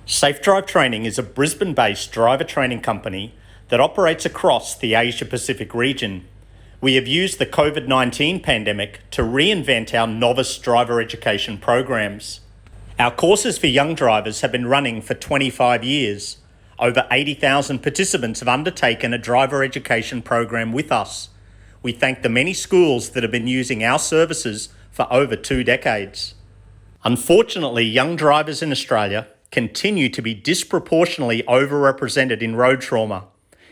Safe Drive Training is a Brisbane-based driver training company that operates across the Asia-Pacific region. We have used the COVID-19 pandemic to reinvent our novice driver education programs. Our courses for young drivers have been running for 25 years. Over 80,000 participants have undertaken a driver education program with us. We thank the many schools that have been using our services for over 2 decades. Unfortunately, young drivers in Australia continue to be disproportionately overrepresented in road trauma.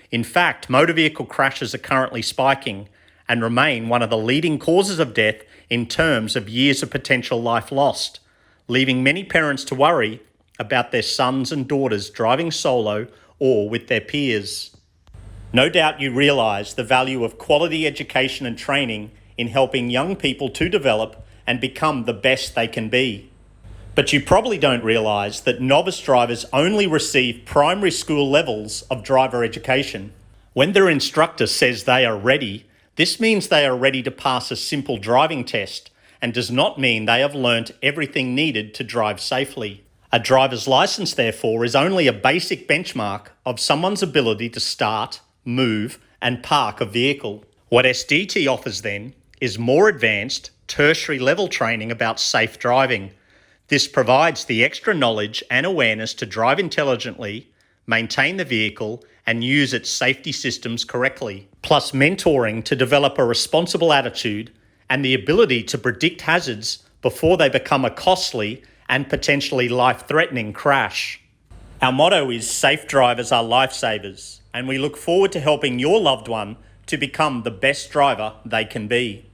In fact, motor vehicle crashes are currently spiking and remain one of the leading causes of death in terms of years of potential life lost, leaving many parents to worry about their sons and daughters driving solo or with their peers. No doubt you realise the value of quality education and training in helping young people to develop and become the best they can be. But you probably don't realise that novice drivers only receive primary school levels of driver education. When their instructor says they are ready, this means they are ready to pass a simple driving test and does not mean they have learnt everything needed to drive safely. A driver's licence, therefore, is only a basic benchmark of someone's ability to start, move, and park a vehicle. What SDT offers then is more advanced, tertiary level training about safe driving. This provides the extra knowledge and awareness to drive intelligently, maintain the vehicle, and use its safety systems correctly, plus mentoring to develop a responsible attitude and the ability to predict hazards before they become a costly and potentially life-threatening crash. Our motto is "Safe drivers are lifesavers," and we look forward to helping your loved one to become the best driver they can be.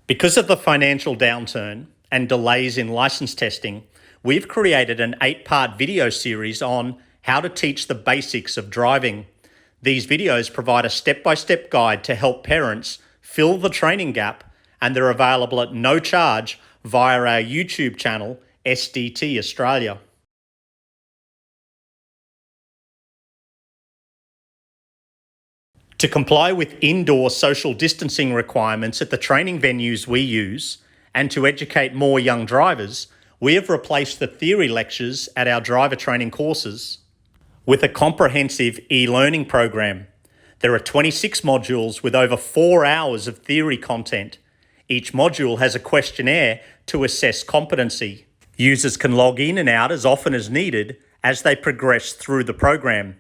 Because of the financial downturn and delays in license testing, we've created an 8-part video series on how to teach the basics of driving. These videos provide a step-by-step guide to help parents fill the training gap, and they're available at no charge via our YouTube channel, SDT Australia. To comply with indoor social distancing requirements at the training venues we use, and to educate more young drivers, we have replaced the theory lectures at our driver training courses with a comprehensive e-learning program. There are 26 modules with over 4 hours of theory content. Each module has a questionnaire to assess competency. Users can log in and out as often as needed as they progress through the program.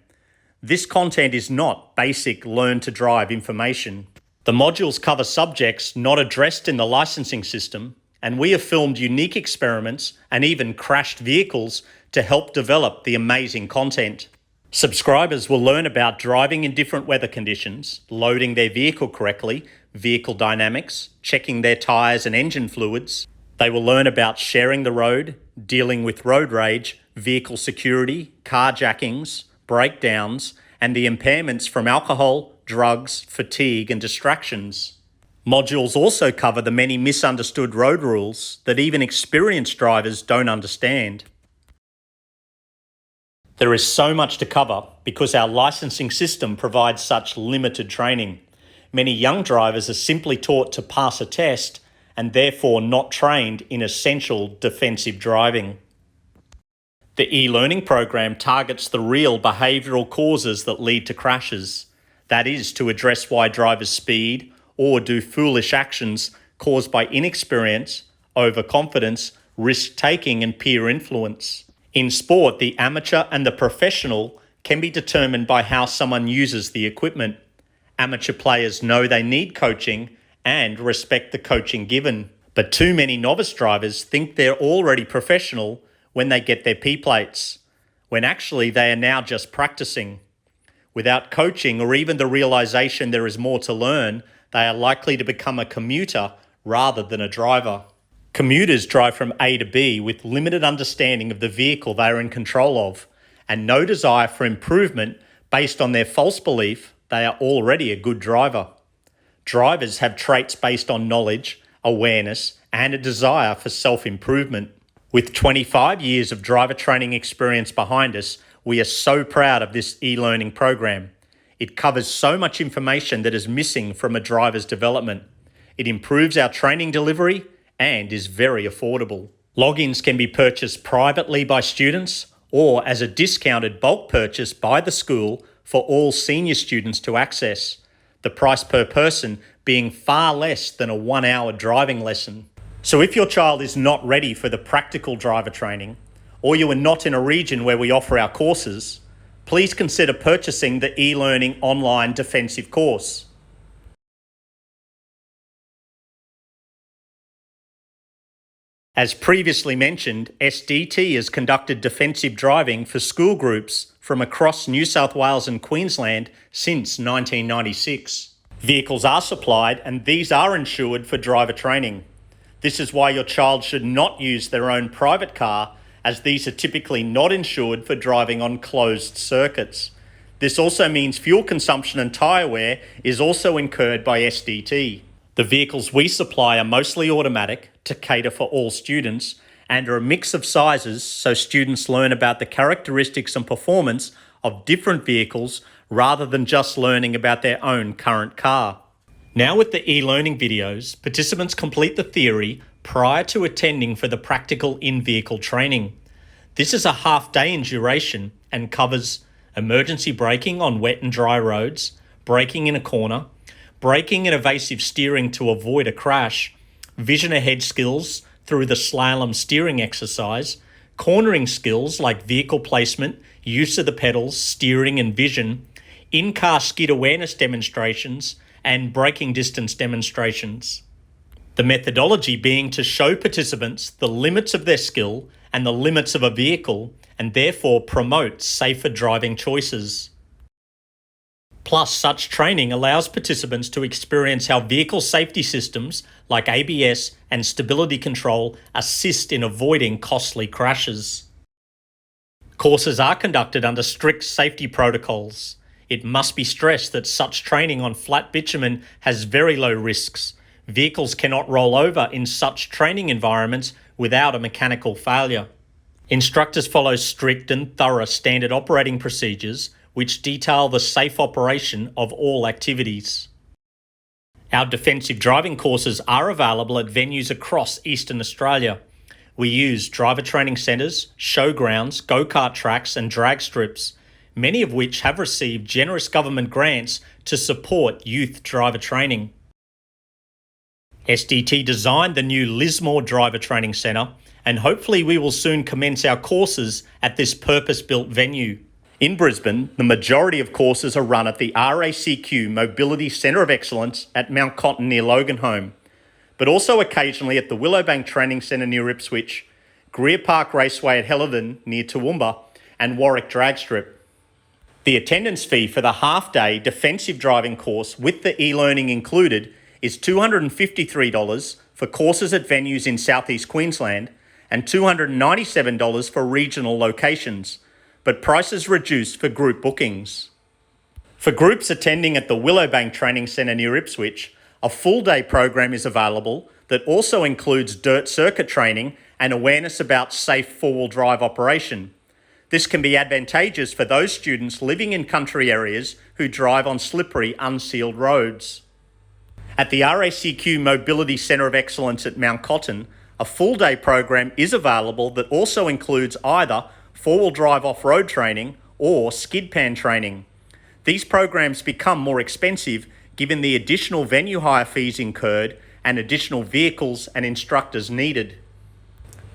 This content is not basic learn-to-drive information. The modules cover subjects not addressed in the licensing system, and we have filmed unique experiments and even crashed vehicles to help develop the amazing content. Subscribers will learn about driving in different weather conditions, loading their vehicle correctly, vehicle dynamics, checking their tyres and engine fluids. They will learn about sharing the road, dealing with road rage, vehicle security, carjackings, breakdowns, and the impairments from alcohol, drugs, fatigue, and distractions. Modules also cover the many misunderstood road rules that even experienced drivers don't understand. There is so much to cover because our licensing system provides such limited training. Many young drivers are simply taught to pass a test and therefore not trained in essential defensive driving. The e-learning program targets the real behavioural causes that lead to crashes. That is, to address why drivers speed or do foolish actions caused by inexperience, overconfidence, risk-taking and peer influence. In sport, the amateur and the professional can be determined by how someone uses the equipment. Amateur players know they need coaching and respect the coaching given. But too many novice drivers think they're already professional when they get their P-plates, when actually they are now just practicing. Without coaching or even the realisation there is more to learn, they are likely to become a commuter rather than a driver. Commuters drive from A to B with limited understanding of the vehicle they are in control of and no desire for improvement based on their false belief they are already a good driver. Drivers have traits based on knowledge, awareness, and a desire for self-improvement. With 25 years of driver training experience behind us, we are so proud of this e-learning program. It covers so much information that is missing from a driver's development. It improves our training delivery and is very affordable. Logins can be purchased privately by students or as a discounted bulk purchase by the school for all senior students to access, the price per person being far less than a 1-hour driving lesson. So if your child is not ready for the practical driver training, or you are not in a region where we offer our courses, please consider purchasing the e-learning online defensive course. As previously mentioned, SDT has conducted defensive driving for school groups from across New South Wales and Queensland since 1996. Vehicles are supplied and these are insured for driver training. This is why your child should not use their own private car, as these are typically not insured for driving on closed circuits. This also means fuel consumption and tyre wear is also incurred by SDT. The vehicles we supply are mostly automatic to cater for all students and are a mix of sizes so students learn about the characteristics and performance of different vehicles rather than just learning about their own current car. Now with the e-learning videos, participants complete the theory prior to attending for the practical in-vehicle training. This is a half day in duration and covers emergency braking on wet and dry roads, braking in a corner, braking and evasive steering to avoid a crash, vision ahead skills through the slalom steering exercise, cornering skills like vehicle placement, use of the pedals, steering and vision, in-car skid awareness demonstrations, and braking distance demonstrations. The methodology being to show participants the limits of their skill and the limits of a vehicle, and therefore promote safer driving choices. Plus, such training allows participants to experience how vehicle safety systems like ABS and stability control assist in avoiding costly crashes. Courses are conducted under strict safety protocols. It must be stressed that such training on flat bitumen has very low risks. Vehicles cannot roll over in such training environments without a mechanical failure. Instructors follow strict and thorough standard operating procedures which detail the safe operation of all activities. Our defensive driving courses are available at venues across Eastern Australia. We use driver training centres, showgrounds, go-kart tracks and drag strips, many of which have received generous government grants to support youth driver training. SDT designed the new Lismore Driver Training Centre, and hopefully we will soon commence our courses at this purpose-built venue. In Brisbane, the majority of courses are run at the RACQ Mobility Centre of Excellence at Mount Cotton near Loganholme, but also occasionally at the Willowbank Training Centre near Ipswich, Greer Park Raceway at Hellerton near Toowoomba, and Warwick Drag Strip. The attendance fee for the half-day defensive driving course with the e-learning included is $253 for courses at venues in SOUTH-EAST Queensland and $297 for regional locations, but prices reduced for group bookings. For groups attending at the Willowbank Training Centre near Ipswich, a full-day program is available that also includes dirt circuit training and awareness about safe four-wheel drive operation. This can be advantageous for those students living in country areas who drive on slippery, unsealed roads. At the RACQ Mobility Centre of Excellence at Mount Cotton, a full-day program is available that also includes either four-wheel drive off-road training or skid pan training. These programs become more expensive given the additional venue hire fees incurred and additional vehicles and instructors needed.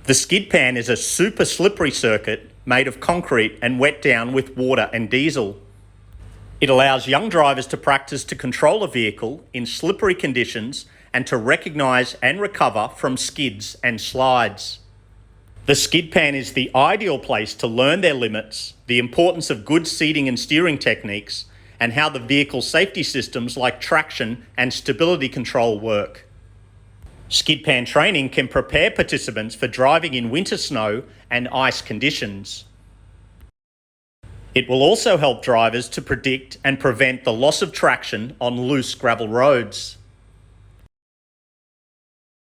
The skid pan is a super slippery circuit made of concrete and wet down with water and diesel. It allows young drivers to practice to control a vehicle in slippery conditions and to recognise and recover from skids and slides. The skid pan is the ideal place to learn their limits, the importance of good seating and steering techniques, and how the vehicle safety systems like traction and stability control work. Skid pan training can prepare participants for driving in winter snow and ice conditions. It will also help drivers to predict and prevent the loss of traction on loose gravel roads.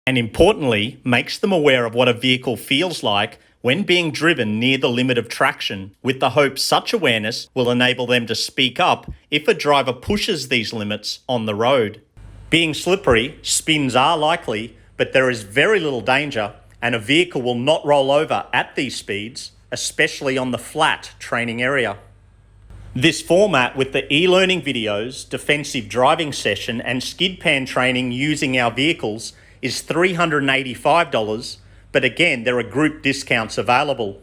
And importantly, makes them aware of what a vehicle feels like when being driven near the limit of traction, with the hope such awareness will enable them to speak up if a driver pushes these limits on the road. Being slippery, spins are likely, but there is very little danger and a vehicle will not roll over at these speeds, especially on the flat training area. This format with the e-learning videos, defensive driving session and skid pan training using our vehicles is $385, but again, there are group discounts available.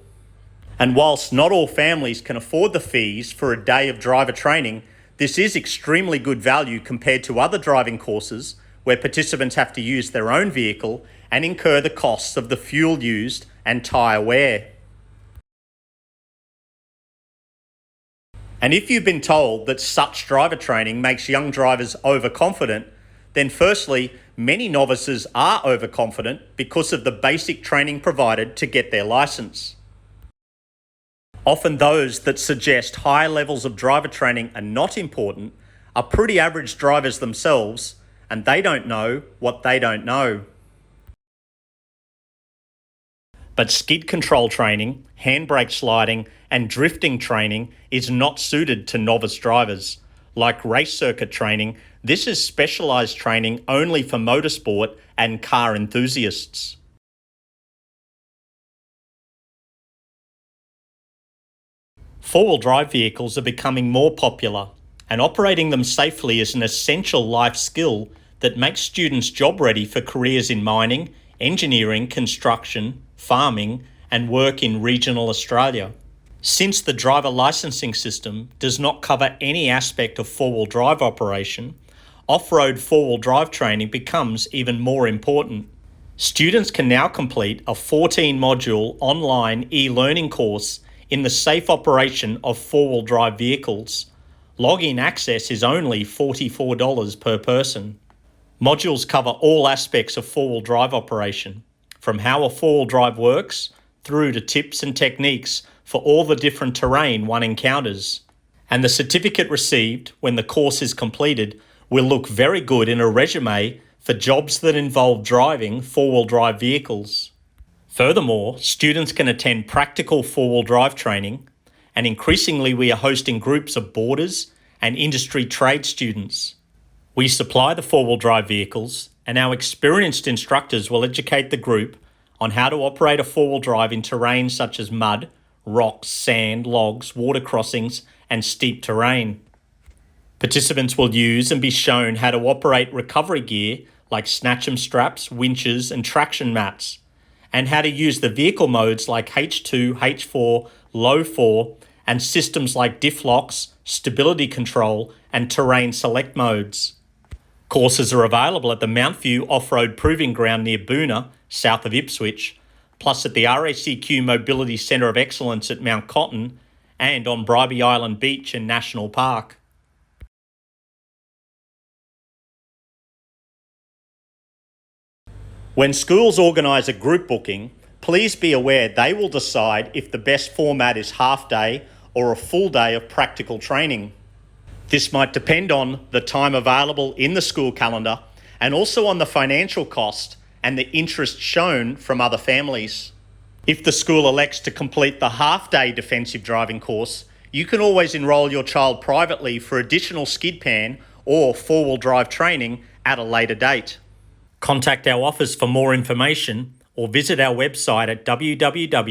And whilst not all families can afford the fees for a day of driver training, this is extremely good value compared to other driving courses where participants have to use their own vehicle and incur the costs of the fuel used and tyre wear. And if you've been told that such driver training makes young drivers overconfident, then firstly, many novices are overconfident because of the basic training provided to get their licence. Often those that suggest high levels of driver training are not important are pretty average drivers themselves, and they don't know what they don't know. But skid control training, handbrake sliding, and drifting training is not suited to novice drivers. Like race circuit training, this is specialised training only for motorsport and car enthusiasts. Four-wheel drive vehicles are becoming more popular, and operating them safely is an essential life skill that makes students job ready for careers in mining, engineering, construction, farming, and work in regional Australia. Since the driver licensing system does not cover any aspect of four-wheel drive operation, off-road four-wheel drive training becomes even more important. Students can now complete a 14-module online e-learning course in the safe operation of four-wheel drive vehicles. Login access is only $44 per person. Modules cover all aspects of four-wheel drive operation, from how a four-wheel drive works through to tips and techniques for all the different terrain one encounters. And the certificate received when the course is completed will look very good in a resume for jobs that involve driving four-wheel drive vehicles. Furthermore, students can attend practical four-wheel drive training, and increasingly we are hosting groups of boarders and industry trade students. We supply the four-wheel drive vehicles, and our experienced instructors will educate the group on how to operate a four-wheel drive in terrain such as mud, rocks, sand, logs, water crossings, and steep terrain. Participants will use and be shown how to operate recovery gear like snatch-em straps, winches, and traction mats, and how to use the vehicle modes like H2, H4, Low 4, and systems like diff locks, stability control, and terrain select modes. Courses are available at the Mount View Off-Road Proving Ground near Boona, south of Ipswich, plus at the RACQ Mobility Centre of Excellence at Mount Cotton, and on Bribie Island Beach and National Park. When schools organise a group booking, please be aware they will decide if the best format is half day or a full day of practical training. This might depend on the time available in the school calendar and also on the financial cost and the interest shown from other families. If the school elects to complete the half-day defensive driving course, you can always enrol your child privately for additional skid pan or four-wheel drive training at a later date. Contact our office for more information or visit our website at www.sdt.com.au.